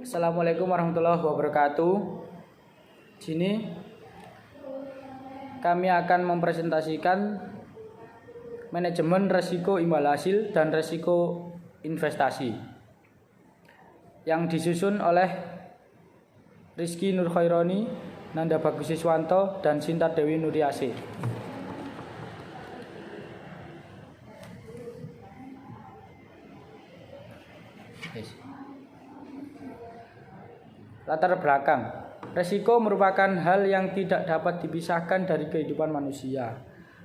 Assalamualaikum warahmatullahi wabarakatuh. Sini kami akan mempresentasikan manajemen resiko imbal hasil dan resiko investasi yang disusun oleh Rizky Nurkhaironi, Nanda Bagus Siswanto, dan Sinta Dewi Nuriase. Latar belakang. Resiko merupakan hal yang tidak dapat dipisahkan dari kehidupan manusia.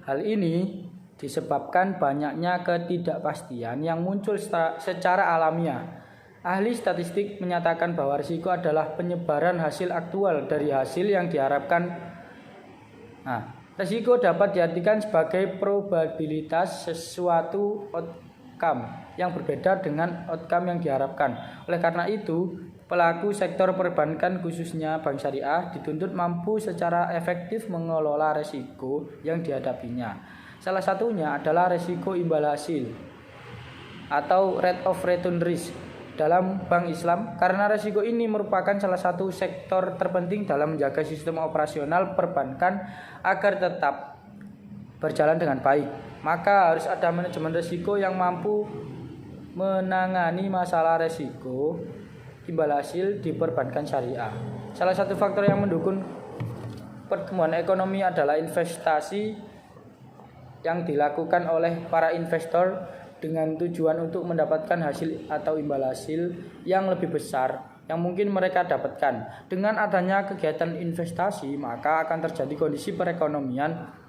Hal ini disebabkan banyaknya ketidakpastian yang muncul secara alamiah. Ahli statistik menyatakan bahwa risiko adalah penyebaran hasil aktual dari hasil yang diharapkan. Risiko dapat diartikan sebagai probabilitas sesuatu outcome yang berbeda dengan outcome yang diharapkan. Oleh karena itu, pelaku sektor perbankan khususnya bank syariah dituntut mampu secara efektif mengelola risiko yang dihadapinya. Salah satunya adalah risiko imbal hasil atau rate of return risk dalam bank Islam, karena risiko ini merupakan salah satu sektor terpenting dalam menjaga sistem operasional perbankan agar tetap berjalan dengan baik. Maka harus ada manajemen risiko yang mampu menangani masalah risiko imbal hasil di perbankan syariah. Salah satu faktor yang mendukung pertumbuhan ekonomi adalah investasi yang dilakukan oleh para investor dengan tujuan untuk mendapatkan hasil atau imbal hasil yang lebih besar yang mungkin mereka dapatkan. Dengan adanya kegiatan investasi, maka akan terjadi kondisi perekonomian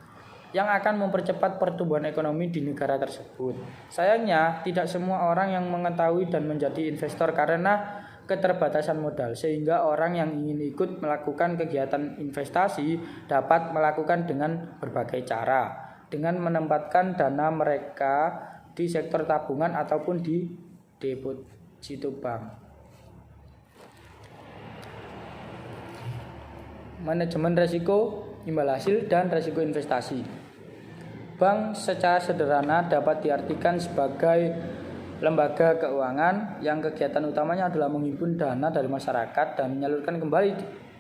yang akan mempercepat pertumbuhan ekonomi di negara tersebut. Sayangnya, tidak semua orang yang mengetahui dan menjadi investor karena keterbatasan modal, sehingga orang yang ingin ikut melakukan kegiatan investasi dapat melakukan dengan berbagai cara, dengan menempatkan dana mereka di sektor tabungan ataupun di deposito bank. Manajemen risiko imbal hasil dan risiko investasi. Bank secara sederhana dapat diartikan sebagai lembaga keuangan yang kegiatan utamanya adalah menghimpun dana dari masyarakat dan menyalurkan kembali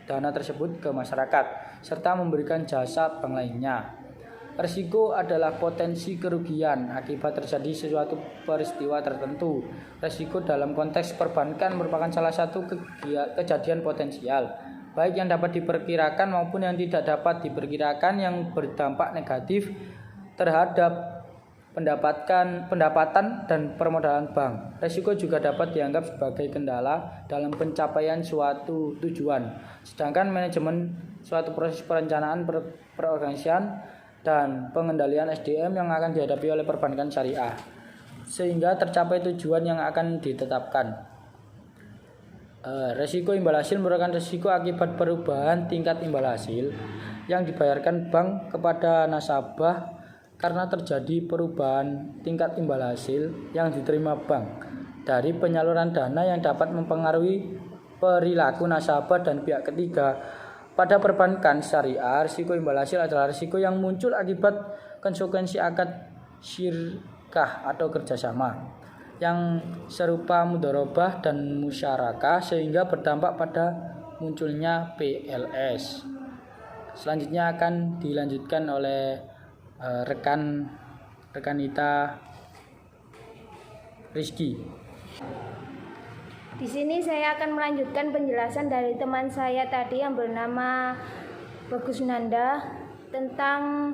dana tersebut ke masyarakat serta memberikan jasa bank lainnya. Risiko adalah potensi kerugian akibat terjadi sesuatu peristiwa tertentu. Risiko dalam konteks perbankan merupakan salah satu kejadian potensial, baik yang dapat diperkirakan maupun yang tidak dapat diperkirakan, yang berdampak negatif terhadap pendapatan dan permodalan bank. Risiko juga dapat dianggap sebagai kendala dalam pencapaian suatu tujuan. Sedangkan manajemen suatu proses perencanaan perorganisasian dan pengendalian SDM yang akan dihadapi oleh perbankan syariah sehingga tercapai tujuan yang akan ditetapkan. Risiko imbal hasil merupakan risiko akibat perubahan tingkat imbal hasil yang dibayarkan bank kepada nasabah karena terjadi perubahan tingkat imbal hasil yang diterima bank dari penyaluran dana yang dapat mempengaruhi perilaku nasabah dan pihak ketiga. Pada perbankan syariah, risiko imbal hasil adalah risiko yang muncul akibat konsekuensi akad syirkah atau kerjasama yang serupa mudharabah dan musyarakah sehingga berdampak pada munculnya PLS. Selanjutnya akan dilanjutkan oleh rekan kita Rizky. Di sini saya akan melanjutkan penjelasan dari teman saya tadi yang bernama Bagus Nanda tentang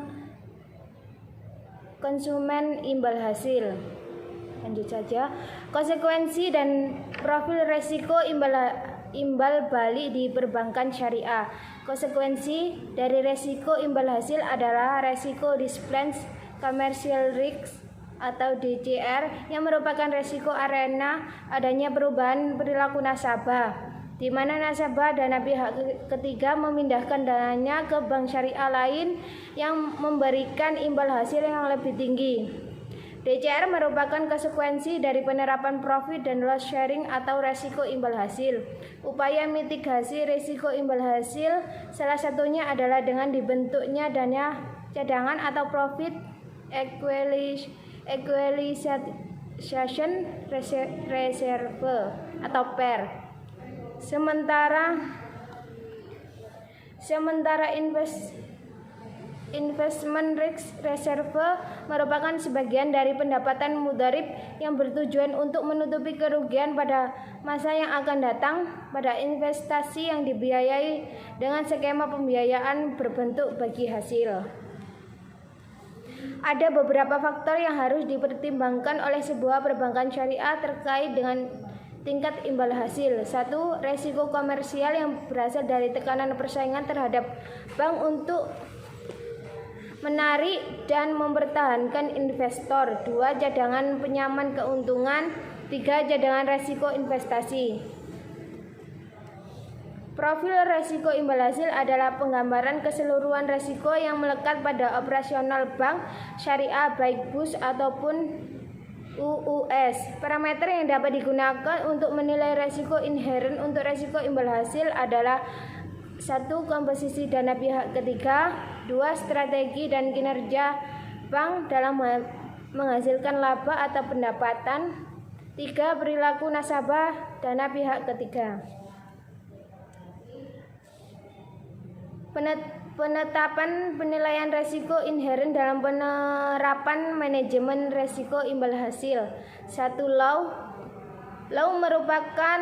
konsumen imbal hasil. Lanjut saja. Konsekuensi dan profil resiko imbal balik di perbankan syariah. Konsekuensi dari resiko imbal hasil adalah resiko displaced commercial risk atau DCR yang merupakan resiko arena adanya perubahan perilaku nasabah, di mana nasabah dan pihak ketiga memindahkan dananya ke bank syariah lain yang memberikan imbal hasil yang lebih tinggi. DCR merupakan konsekuensi dari penerapan profit dan loss sharing atau resiko imbal hasil. Upaya mitigasi resiko imbal hasil salah satunya adalah dengan dibentuknya dana cadangan atau profit equalization reserve atau PER. Sementara investment risk reserve merupakan sebagian dari pendapatan mudharib yang bertujuan untuk menutupi kerugian pada masa yang akan datang pada investasi yang dibiayai dengan skema pembiayaan berbentuk bagi hasil. Ada beberapa faktor yang harus dipertimbangkan oleh sebuah perbankan syariah terkait dengan tingkat imbal hasil. 1. Resiko komersial yang berasal dari tekanan persaingan terhadap bank untuk menarik dan mempertahankan investor. 2. Cadangan penyaman keuntungan. 3. Cadangan resiko investasi. Profil resiko imbal hasil adalah penggambaran keseluruhan resiko yang melekat pada operasional bank syariah baik BUS ataupun UUS. Parameter yang dapat digunakan untuk menilai resiko inheren untuk resiko imbal hasil adalah 1. Komposisi dana pihak ketiga. 2. Strategi dan kinerja bank dalam menghasilkan laba atau pendapatan. 3. Perilaku nasabah dana pihak ketiga. Penetapan penilaian resiko inheren dalam penerapan manajemen resiko imbal hasil. 1. Law merupakan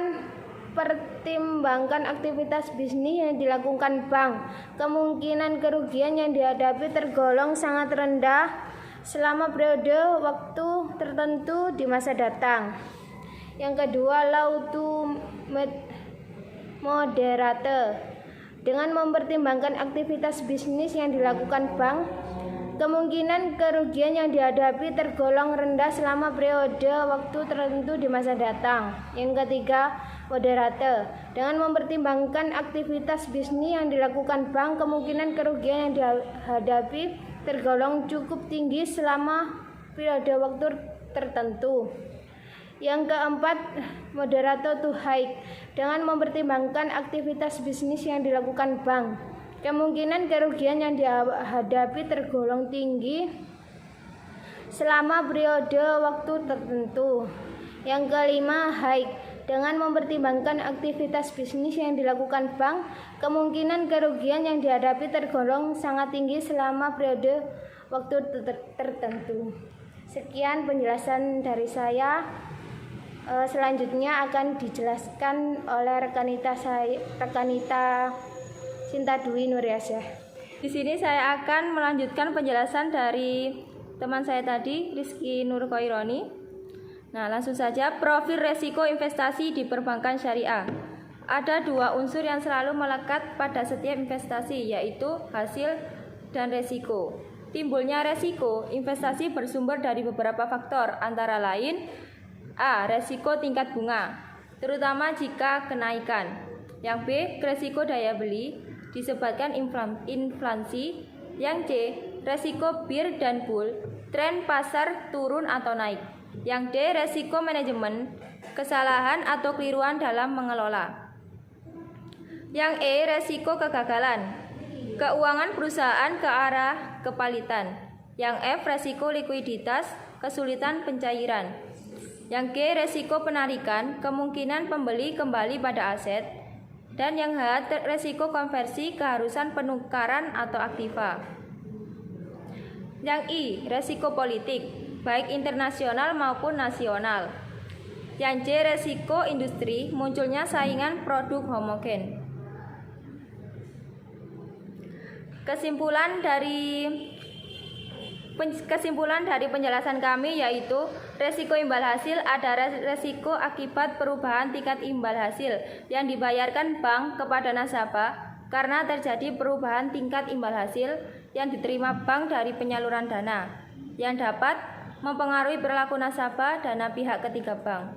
pertimbangkan aktivitas bisnis yang dilakukan bank. Kemungkinan kerugian yang dihadapi tergolong sangat rendah selama periode waktu tertentu di masa datang. Yang kedua, law to moderate. Dengan mempertimbangkan aktivitas bisnis yang dilakukan bank, kemungkinan kerugian yang dihadapi tergolong rendah selama periode waktu tertentu di masa datang. Yang ketiga, moderate. Dengan mempertimbangkan aktivitas bisnis yang dilakukan bank, kemungkinan kerugian yang dihadapi tergolong cukup tinggi selama periode waktu tertentu. Yang keempat, moderate to high. Dengan mempertimbangkan aktivitas bisnis yang dilakukan bank, kemungkinan kerugian yang dihadapi tergolong tinggi selama periode waktu tertentu. Yang kelima, high. Dengan mempertimbangkan aktivitas bisnis yang dilakukan bank, kemungkinan kerugian yang dihadapi tergolong sangat tinggi selama periode waktu tertentu. Sekian penjelasan dari saya. Selanjutnya akan dijelaskan oleh rekanita Sinta Dwi Nuriasyah. Di sini saya akan melanjutkan penjelasan dari teman saya tadi, Rizky Nur Koironi. Nah, langsung saja. Profil resiko investasi di perbankan syariah. Ada dua unsur yang selalu melekat pada setiap investasi, yaitu hasil dan resiko. Timbulnya resiko investasi bersumber dari beberapa faktor, antara lain A. Resiko tingkat bunga, terutama jika kenaikan. Yang B. Resiko daya beli, disebabkan inflasi. Yang C. Resiko bear dan bull, tren pasar turun atau naik. Yang D. Resiko manajemen, kesalahan atau keliruan dalam mengelola. Yang E. Resiko kegagalan, keuangan perusahaan ke arah kepalitan. Yang F. Resiko likuiditas, kesulitan pencairan. Yang G. Resiko penarikan, kemungkinan pembeli kembali pada aset. Dan yang H. Resiko konversi, keharusan penukaran atau aktiva. Yang I. Resiko politik, baik internasional maupun nasional. Yang J. Resiko industri, munculnya saingan produk homogen. Kesimpulan dari penjelasan kami yaitu resiko imbal hasil adalah resiko akibat perubahan tingkat imbal hasil yang dibayarkan bank kepada nasabah karena terjadi perubahan tingkat imbal hasil yang diterima bank dari penyaluran dana yang dapat mempengaruhi perilaku nasabah dana pihak ketiga bank.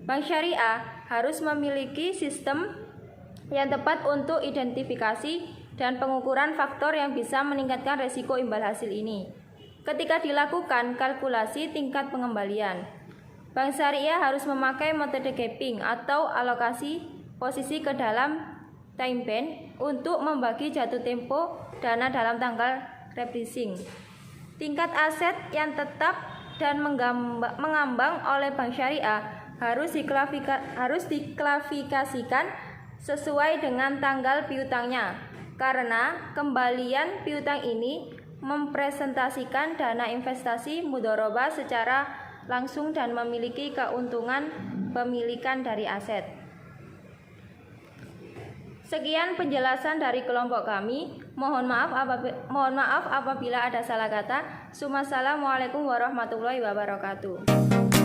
Bank syariah harus memiliki sistem yang tepat untuk identifikasi dan pengukuran faktor yang bisa meningkatkan resiko imbal hasil ini. Ketika dilakukan kalkulasi tingkat pengembalian, bank syariah harus memakai metode gapping atau alokasi posisi ke dalam time band untuk membagi jatuh tempo dana dalam tanggal repricing. Tingkat aset yang tetap dan mengambang oleh bank syariah harus diklasifikasikan sesuai dengan tanggal piutangnya, karena kembalian piutang ini mempresentasikan dana investasi mudharabah secara langsung dan memiliki keuntungan pemilikan dari aset. Sekian penjelasan dari kelompok kami. Mohon maaf apabila ada salah kata. Assalamualaikum warahmatullahi wabarakatuh.